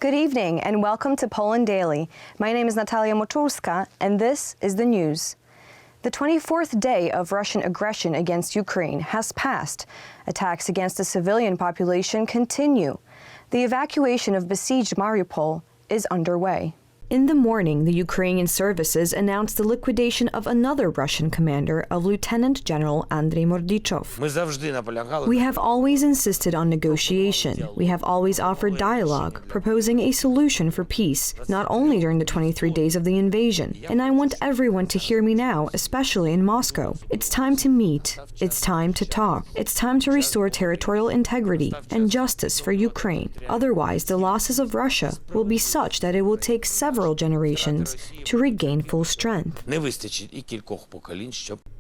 Good evening and welcome to Poland Daily. My name is Natalia Moczulska and this is the news. The 24th day of Russian aggression against Ukraine has passed. Attacks against the civilian population continue. The evacuation of besieged Mariupol is underway. In the morning, the Ukrainian services announced the liquidation of another Russian commander, of Lieutenant General Andrei Mordichov. We have always insisted on negotiation. We have always offered dialogue, proposing a solution for peace, not only during the 23 days of the invasion. And I want everyone to hear me now, especially in Moscow. It's time to meet. It's time to talk. It's time to restore territorial integrity and justice for Ukraine. Otherwise, the losses of Russia will be such that it will take several generations to regain full strength.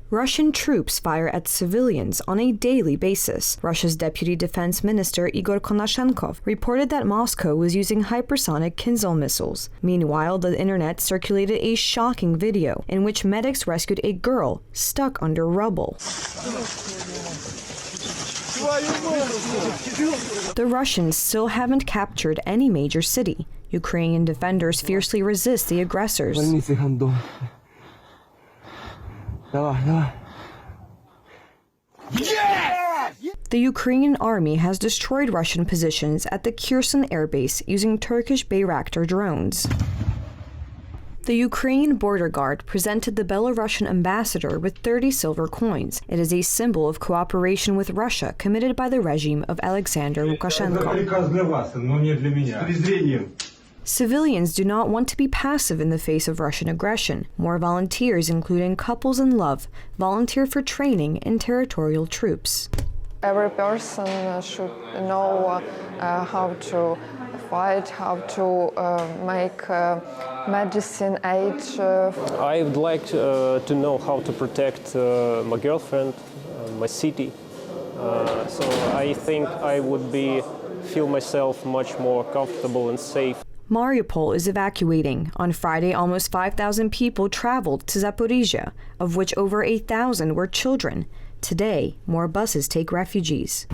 Russian troops fire at civilians on a daily basis. Russia's Deputy Defense Minister Igor Konashenkov reported that Moscow was using hypersonic Kinzhal missiles. Meanwhile, the internet circulated a shocking video in which medics rescued a girl stuck under rubble. The Russians still haven't captured any major city. Ukrainian defenders fiercely resist the aggressors. The Ukrainian army has destroyed Russian positions at the Kherson airbase using Turkish Bayraktar drones. The Ukrainian border guard presented the Belarusian ambassador with 30 silver coins. It is a symbol of cooperation with Russia committed by the regime of Alexander Lukashenko. Civilians do not want to be passive in the face of Russian aggression. More volunteers, including couples in love, volunteer for training in territorial troops. Every person should know how to fight, how to make medicine aid. I would like to know how to protect my girlfriend, my city. So I think I would feel myself much more comfortable and safe. Mariupol is evacuating. On Friday, almost 5,000 people traveled to Zaporizhia, of which over 8,000 were children. Today, more buses take refugees.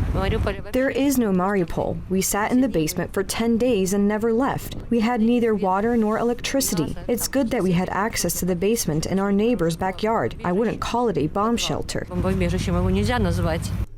There is no Mariupol. We sat in the basement for 10 days and never left. We had neither water nor electricity. It's good that we had access to the basement in our neighbor's backyard. I wouldn't call it a bomb shelter.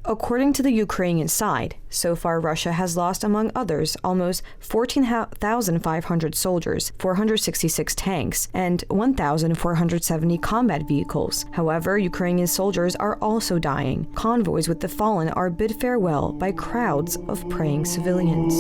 According to the Ukrainian side, so far Russia has lost, among others, almost 14,500 soldiers, 466 tanks, and 1,470 combat vehicles. However, Ukrainian soldiers are also dying. Convoys with the fallen are bid farewell by crowds of praying civilians.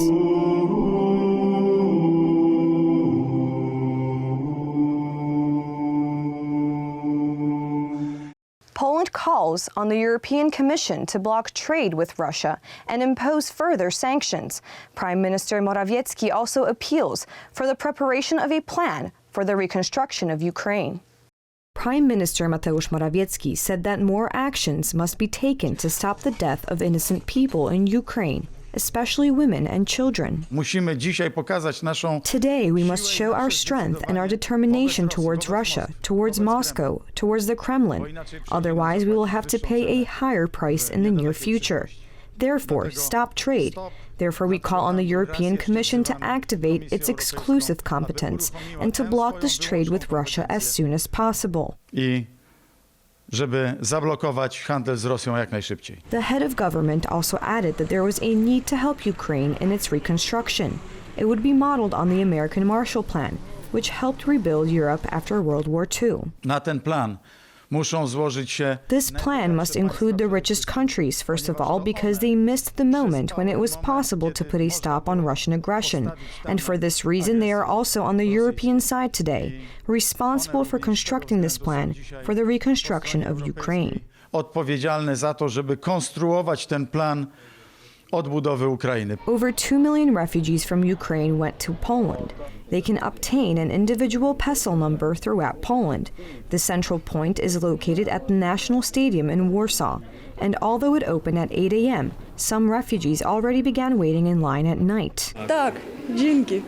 Poland calls on the European Commission to block trade with Russia and impose further sanctions. Prime Minister Morawiecki also appeals for the preparation of a plan for the reconstruction of Ukraine. Prime Minister Mateusz Morawiecki said that more actions must be taken to stop the death of innocent people in Ukraine, especially women and children. Today, we must show our strength and our determination towards Russia, towards Moscow, towards the Kremlin. Otherwise, we will have to pay a higher price in the near future. Therefore, stop trade. Therefore, we call on the European Commission to activate its exclusive competence and to block this trade with Russia as soon as possible. Żeby zablokować handel z Rosją jak najszybciej. The head of government also added that there was a need to help Ukraine in its reconstruction. It would be modeled on the American Marshall Plan, which helped rebuild Europe after World War II. Na ten plan muszą złożyć się. This plan must include the richest countries, first of all, because they missed the moment when it was possible to put a stop on Russian aggression. And for this reason, they are also on the European side today, responsible for constructing this plan for the reconstruction of Ukraine. Odpowiedzialne za to, żeby konstruować ten plan odbudowy Ukrainy. Over 2 million refugees from Ukraine went to Poland. They can obtain an individual PESEL number throughout Poland. The central point is located at the National Stadium in Warsaw, and although it opened at 8 a.m., Some refugees already began waiting in line at night. Так, жінки.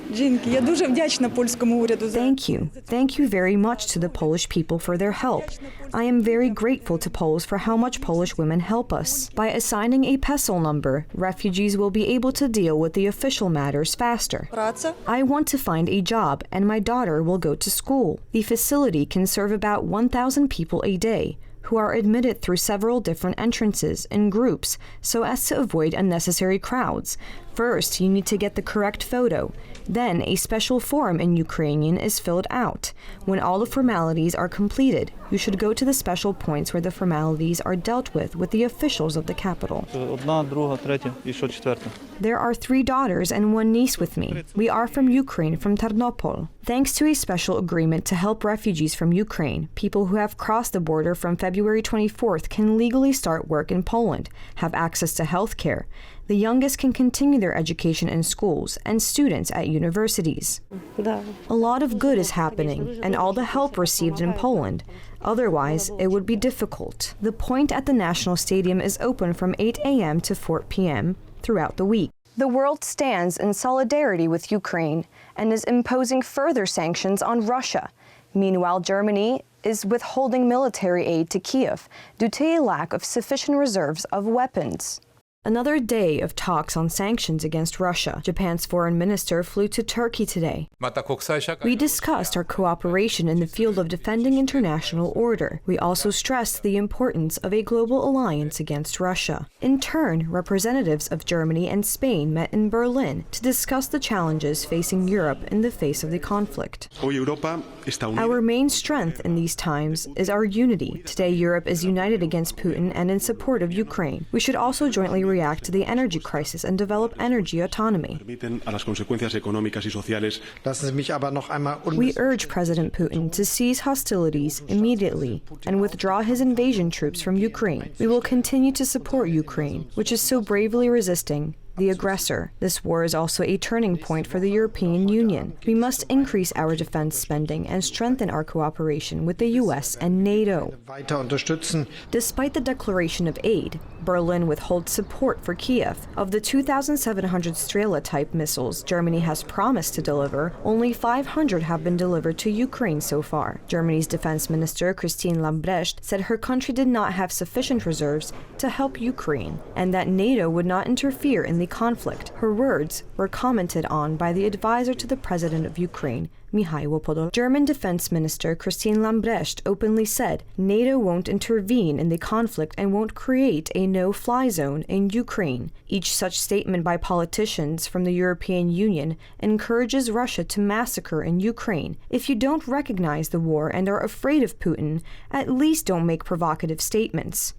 Я дуже вдячна польському уряду за. Thank you very much to the Polish people for their help. I am very grateful to Poles for how much Polish women help us. By assigning a PESEL number, refugees will be able to deal with the official matters faster. Праця. I want to find a job and my daughter will go to school. The facility can serve about 1,000 people a day, who are admitted through several different entrances in groups so as to avoid unnecessary crowds. First, you need to get the correct photo. Then, a special form in Ukrainian is filled out. When all the formalities are completed, you should go to the special points where the formalities are dealt with the officials of the capital. Одна, друга, третя і що четверта. There are 3 daughters and 1 niece with me. We are from Ukraine, from Ternopil. Thanks to a special agreement to help refugees from Ukraine, people who have crossed the border from February 24th can legally start work in Poland, have access to health care. The youngest can continue their education in schools and students at universities. A lot of good is happening, and all the help received in Poland. Otherwise, it would be difficult. The point at the National Stadium is open from 8 a.m. to 4 p.m. throughout the week. The world stands in solidarity with Ukraine and is imposing further sanctions on Russia. Meanwhile, Germany is withholding military aid to Kiev due to a lack of sufficient reserves of weapons. Another day of talks on sanctions against Russia. Japan's foreign minister flew to Turkey today. We discussed our cooperation in the field of defending international order. We also stressed the importance of a global alliance against Russia. In turn, representatives of Germany and Spain met in Berlin to discuss the challenges facing Europe in the face of the conflict. Our main strength in these times is our unity. Today, Europe is united against Putin and in support of Ukraine. We should also jointly react to the energy crisis and develop energy autonomy. We urge President Putin to cease hostilities immediately and withdraw his invasion troops from Ukraine. We will continue to support Ukraine, which is so bravely resisting the aggressor. This war is also a turning point for the European Union. We must increase our defense spending and strengthen our cooperation with the US and NATO. Despite the declaration of aid, Berlin withholds support for Kiev. Of the 2,700 Strela-type missiles Germany has promised to deliver, only 500 have been delivered to Ukraine so far. Germany's defense minister Christine Lambrecht said her country did not have sufficient reserves to help Ukraine, and that NATO would not interfere in the conflict. Her words were commented on by the advisor to the president of Ukraine, Mikhailo Podolyak. German Defense Minister Christine Lambrecht openly said NATO won't intervene in the conflict and won't create a no-fly zone in Ukraine. Each such statement by politicians from the European Union encourages Russia to massacre in Ukraine. If you don't recognize the war and are afraid of Putin, at least don't make provocative statements.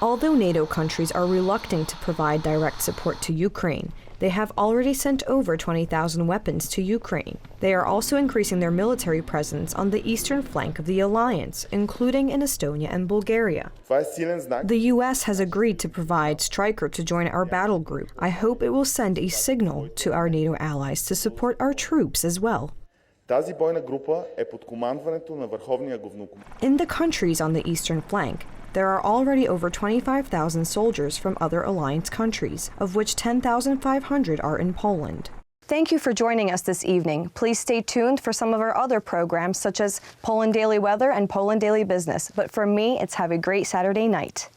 Although NATO countries are reluctant to provide direct support to Ukraine, they have already sent over 20,000 weapons to Ukraine. They are also increasing their military presence on the eastern flank of the alliance, including in Estonia and Bulgaria. The US has agreed to provide Stryker to join our battle group. I hope it will send a signal to our NATO allies to support our troops as well. In the countries on the eastern flank, there are already over 25,000 soldiers from other alliance countries, of which 10,500 are in Poland. Thank you for joining us this evening. Please stay tuned for some of our other programs, such as Poland Daily Weather and Poland Daily Business. But for me, it's have a great Saturday night.